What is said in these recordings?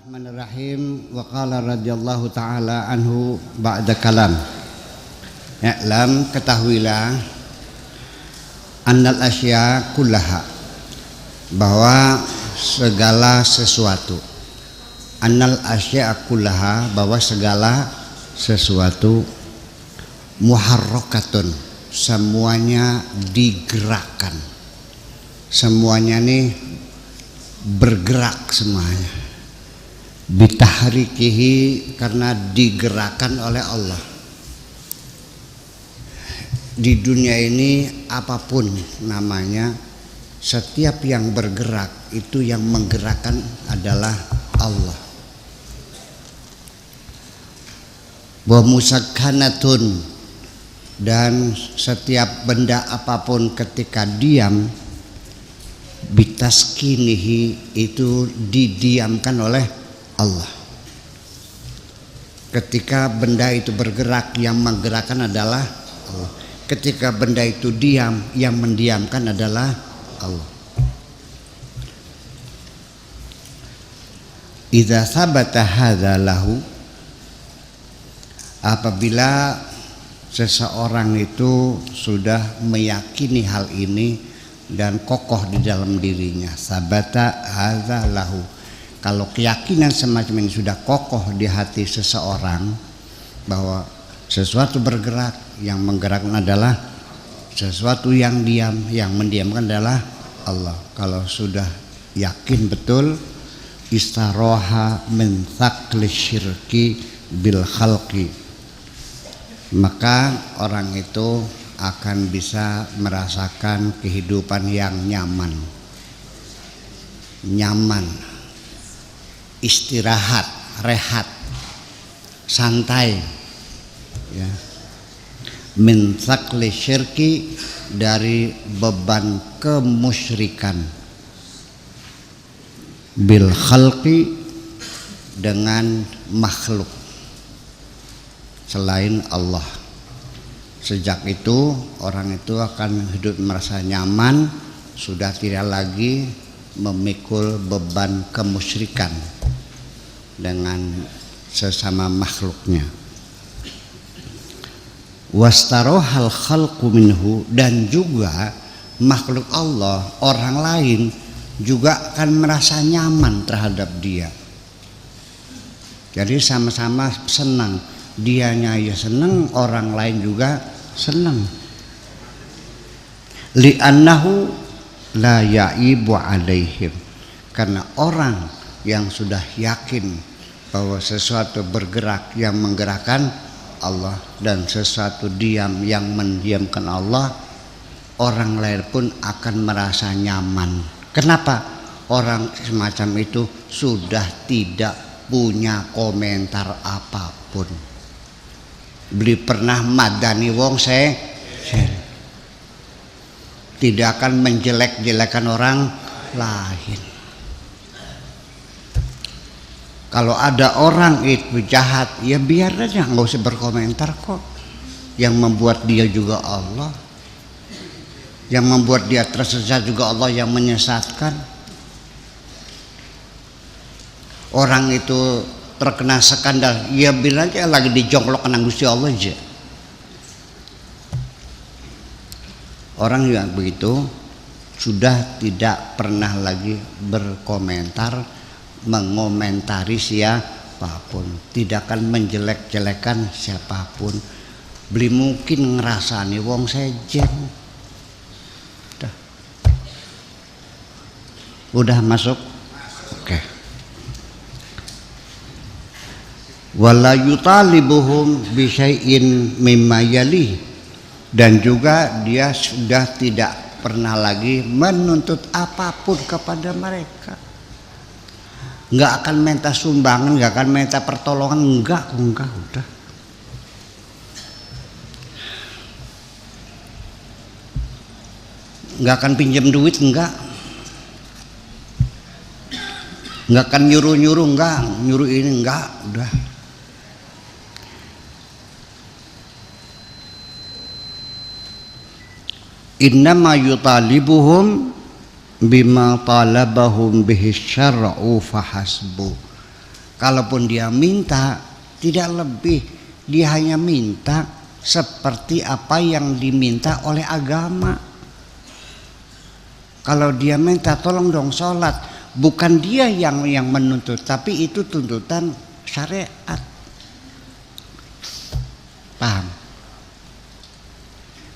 Bismillahirrahmanirrahim. Wa qala radhiyallahu ta'ala anhu ba'da kalam. Ya'lam, ketahuilah annal asya kullaha, bahwa segala sesuatu, annal asya kullaha, bahwa segala sesuatu, muharrakatun, semuanya digerakkan, semuanya nih bergerak semuanya, bitahrikihi, karena digerakkan oleh Allah. Di dunia ini apapun namanya, setiap yang bergerak itu yang menggerakkan adalah Allah. Wa musakkanatun, dan setiap benda apapun ketika diam, bitaskinihi, itu didiamkan oleh Allah. Ketika benda itu bergerak, yang menggerakkan adalah Allah. Ketika benda itu diam, yang mendiamkan adalah Allah. Idza sabata hadza lahu, apabila seseorang itu sudah meyakini hal ini dan kokoh di dalam dirinya, sabata hadza lahu, kalau keyakinan semacam ini sudah kokoh di hati seseorang, bahwa sesuatu bergerak, yang menggerakkan adalah sesuatu yang diam, yang mendiamkan adalah Allah. Kalau sudah yakin betul, istaroha min thaqli syirki bil khalqi, maka orang itu akan bisa merasakan kehidupan yang nyaman, istirahat, rehat, santai, ya. Min thaqli syirki, dari beban kemusyrikan, bil khalqi, dengan makhluk selain Allah. Sejak itu orang itu akan hidup merasa nyaman, sudah tidak lagi memikul beban kemusyrikan dengan sesama makhluknya. Wastarohal khalqu minhu, dan juga makhluk Allah, orang lain juga akan merasa nyaman terhadap dia. Jadi sama-sama senang, dianya ya senang, orang lain juga senang. Li'annahu la ya'ibu alaihim, karena orang yang sudah yakin bahwa sesuatu bergerak, yang menggerakkan Allah, dan sesuatu diam, yang mendiamkan Allah, orang lain pun akan merasa nyaman. Kenapa? Orang semacam itu sudah tidak punya komentar apapun. Beli pernah madani wong saya tidak akan menjelek-jelekan orang lain. Kalau ada orang itu jahat, ya biar aja, nggak usah berkomentar kok. Yang membuat dia juga Allah, yang membuat dia tersesat juga Allah yang menyesatkan. Orang itu terkena skandal, ya bilang aja lagi dijongklok kena Gusti Allah aja. Orang yang begitu sudah tidak pernah lagi berkomentar, mengomentari siapapun, tidak akan menjelek-jelekan siapapun. Beli mungkin ngerasani wong sejen. Udah masuk? Oke. Wala yutalibuhum bi syai'in mimma yali, dan juga dia sudah tidak pernah lagi menuntut apapun kepada mereka. Nggak akan minta sumbangan, nggak akan minta pertolongan, enggak udah. Nggak akan pinjam duit, nggak akan nyuruh-nyuruh, enggak nyuruh ini, enggak udah. Innama yutalibuhum bima talabahum bihi syar'u fahasbu, Kalaupun dia minta, tidak lebih, dia hanya minta seperti apa yang diminta oleh agama. Kalau dia minta tolong dong sholat, bukan dia yang menuntut, tapi itu tuntutan syariat. Paham?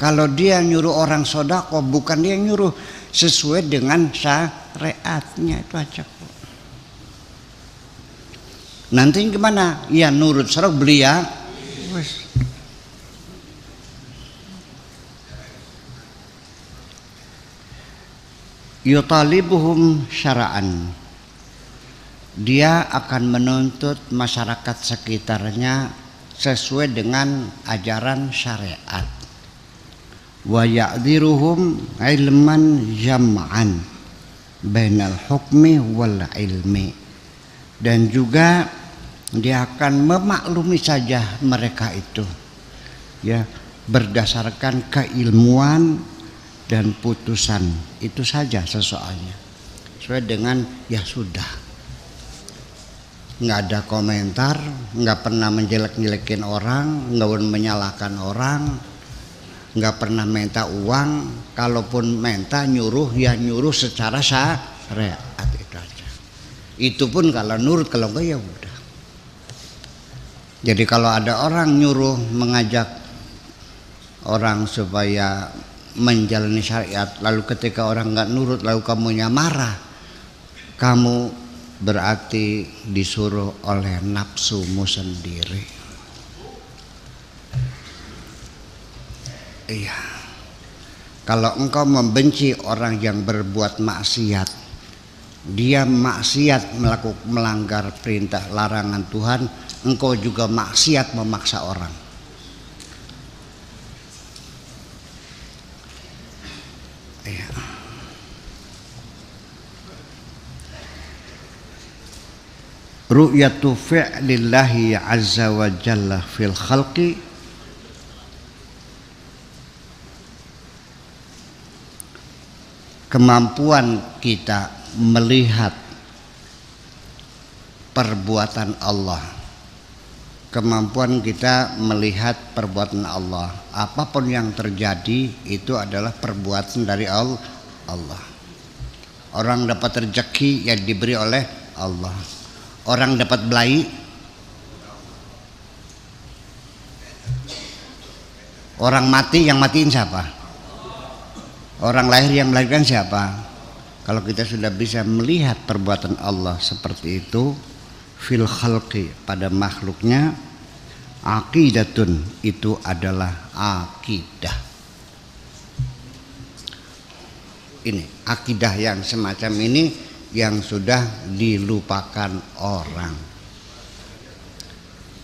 Kalau dia nyuruh orang sodako, bukan dia nyuruh, sesuai dengan syariatnya, itu aja. Nanti gimana? Ya nurut serok beli ya. Yutalibuhum syara'an, dia akan menuntut masyarakat sekitarnya sesuai dengan ajaran syariat. Wa ya'dziruhum ilman jam'an bainal hukmi wal ilmi, dan juga dia akan memaklumi saja mereka itu, ya, berdasarkan keilmuan dan putusan, itu saja sesoalnya. Sesuai dengan ya sudah, nggak ada komentar, nggak pernah menjelek-jelekin orang, nggak pernah menyalahkan orang, nggak pernah minta uang. Kalaupun minta nyuruh, ya nyuruh secara syariat, itu aja. Itu pun kalau nurut, kalau enggak ya udah. Jadi kalau ada orang nyuruh mengajak orang supaya menjalani syariat, lalu ketika orang nggak nurut lalu kamunya marah, kamu berarti disuruh oleh nafsumu sendiri. Iya. Kalau engkau membenci orang yang berbuat maksiat, dia maksiat melanggar perintah larangan Tuhan, engkau juga maksiat memaksa orang. Iya. Ru'yatu fi'lillahi azza wa jalla fil khalqi, kemampuan kita melihat perbuatan Allah, kemampuan kita melihat perbuatan Allah, apapun yang terjadi itu adalah perbuatan dari Allah. Orang dapat rezeki yang diberi oleh Allah, orang dapat belai, orang mati yang matiin siapa? Orang lahir yang melahirkan siapa? Kalau kita sudah bisa melihat perbuatan Allah seperti itu fil khalqi, pada makhluknya, aqidatun, itu adalah akidah. Ini akidah yang semacam ini yang sudah dilupakan orang,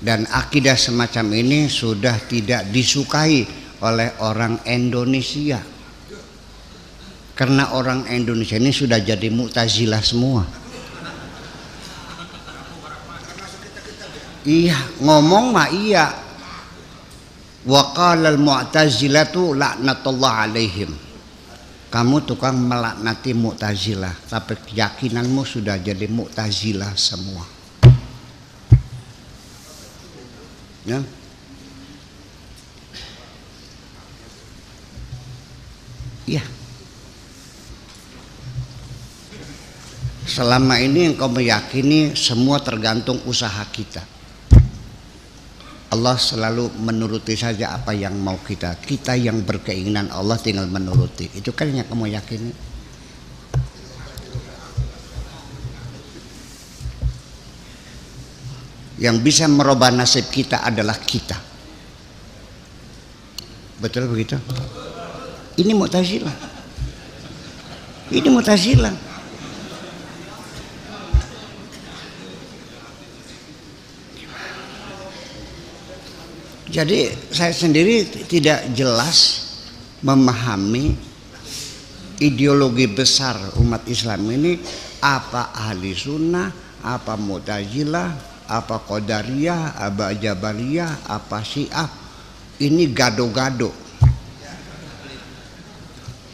dan akidah semacam ini sudah tidak disukai oleh orang Indonesia, karena orang Indonesia ini sudah jadi Mu'tazilah semua. Iya, ngomong mah iya. Wa qala al-mu'tazilatu laknatullah alaihim. Kamu tukang melaknati Mu'tazilah, tapi keyakinanmu sudah jadi Mu'tazilah semua. Ya. Iya. Selama ini engkau meyakini semua tergantung usaha kita. Allah selalu menuruti saja apa yang mau kita. Kita yang berkeinginan, Allah tinggal menuruti. Itu kan yang kamu yakini. Yang bisa merubah nasib kita adalah kita. Betul begitu? Ini Mu'tazilah. Ini Mu'tazilah. Jadi saya sendiri tidak jelas memahami ideologi besar umat Islam ini, apa ahli sunnah, apa Mu'tazilah, apa Qadariyah, apa Jabariyah, apa Syiah. Ini gado-gado.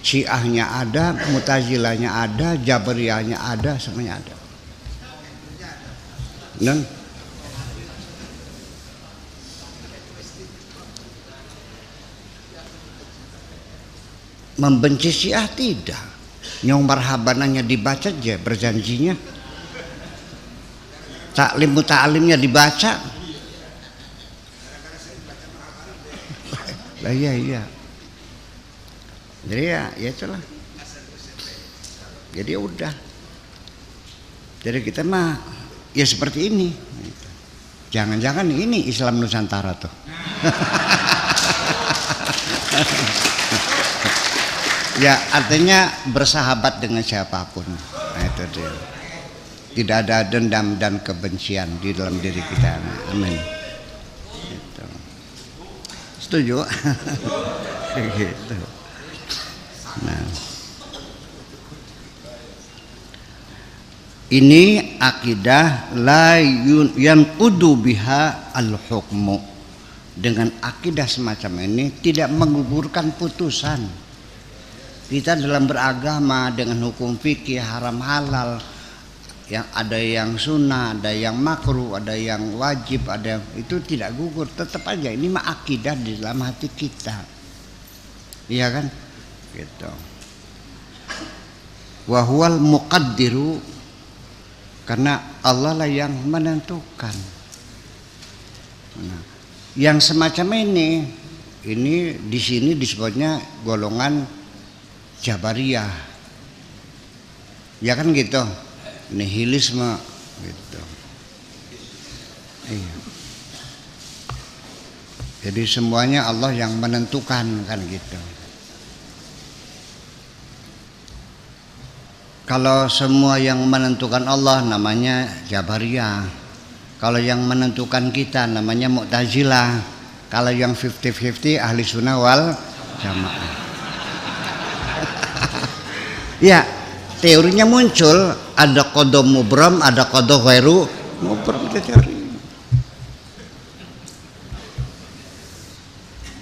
Syiahnya ada, Mu'tazilahnya ada, Jabariyahnya ada, semuanya ada. Dan membenci Syiah tidak. Nyong marhabananya dibaca aja berjanjinya. Taklim muta'alimnya dibaca. Lah iya. Jadi ya itulah. Jadi udah. Jadi kita mah ya seperti ini. Jangan-jangan ini Islam Nusantara tuh. Ya artinya bersahabat dengan siapapun. Nah itu dia. Tidak ada dendam dan kebencian di dalam diri kita. Amin. Gitu. Setuju? Gitu. Nah. Ini akidah la yanqudu biha al-hukmu. Dengan akidah semacam ini tidak menggugurkan putusan. Kita dalam beragama dengan hukum fikih haram halal, yang ada yang sunnah, ada yang makruh, ada yang wajib, ada yang itu tidak gugur, tetap aja ini mah akidah di dalam hati kita. Iya kan? Gitu. Wa huwal muqaddiru, karena Allah lah yang menentukan. Nah, yang semacam ini di sini disebutnya golongan Jabariyah. Ya kan gitu. Nihilisme gitu. Iya. Jadi semuanya Allah yang menentukan kan gitu. Kalau semua yang menentukan Allah namanya Jabariyah. Kalau yang menentukan kita namanya Mu'tazilah. Kalau yang 50-50 ahli sunnah wal jamaah. Ya, teorinya muncul, ada qada mubram, ada qada ghairu mubram, kita cari.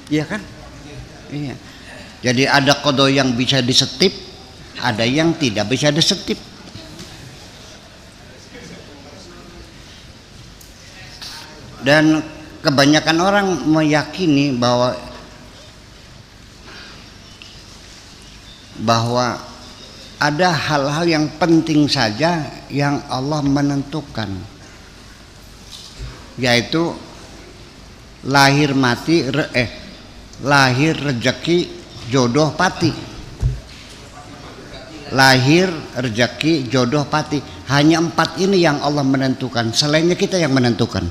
Iya kan? Iya. Jadi ada qada yang bisa disetip, ada yang tidak bisa disetip. Dan kebanyakan orang meyakini bahwa ada hal-hal yang penting saja yang Allah menentukan, yaitu lahir rezeki jodoh pati. Lahir rezeki jodoh pati, hanya 4 ini yang Allah menentukan, selainnya kita yang menentukan.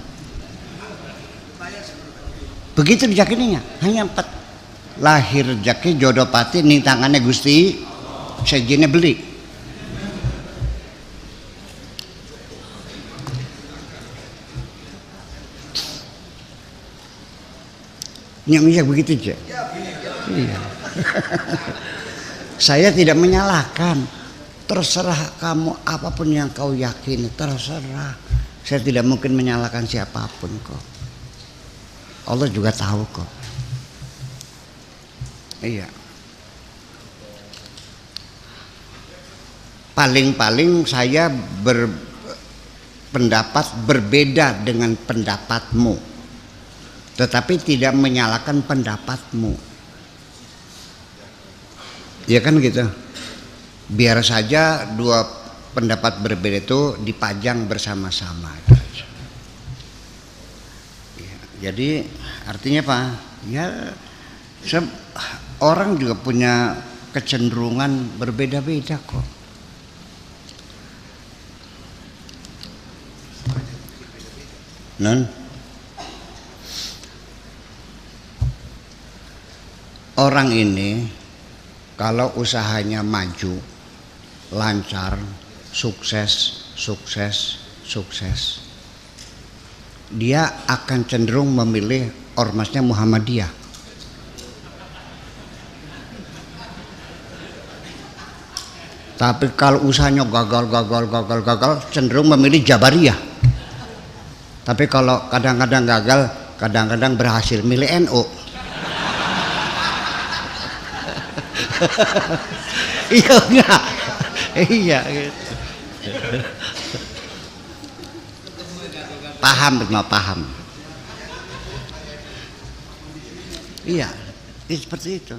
Begitu diyakininya, hanya 4. Lahir rezeki jodoh pati ning tangannya Gusti sejine beli. Nyak begitu aja. Iya. Saya tidak menyalahkan. Terserah kamu apapun yang kau yakini, terserah. Saya tidak mungkin menyalahkan siapapun kok. Allah juga tahu kok. Iya. Paling-paling saya berpendapat berbeda dengan pendapatmu, tetapi tidak menyalahkan pendapatmu. Ya kan gitu. Biar saja dua pendapat berbeda itu dipajang bersama-sama. Ya, jadi artinya apa? Ya orang juga punya kecenderungan berbeda-beda kok. Orang ini kalau usahanya maju, lancar, sukses, dia akan cenderung memilih ormasnya Muhammadiyah. Tapi kalau usahanya gagal, cenderung memilih Jabariyah. Tapi kalau kadang-kadang gagal, kadang-kadang berhasil milih NU. Iya enggak? Iya gitu. paham. Iya, seperti itu.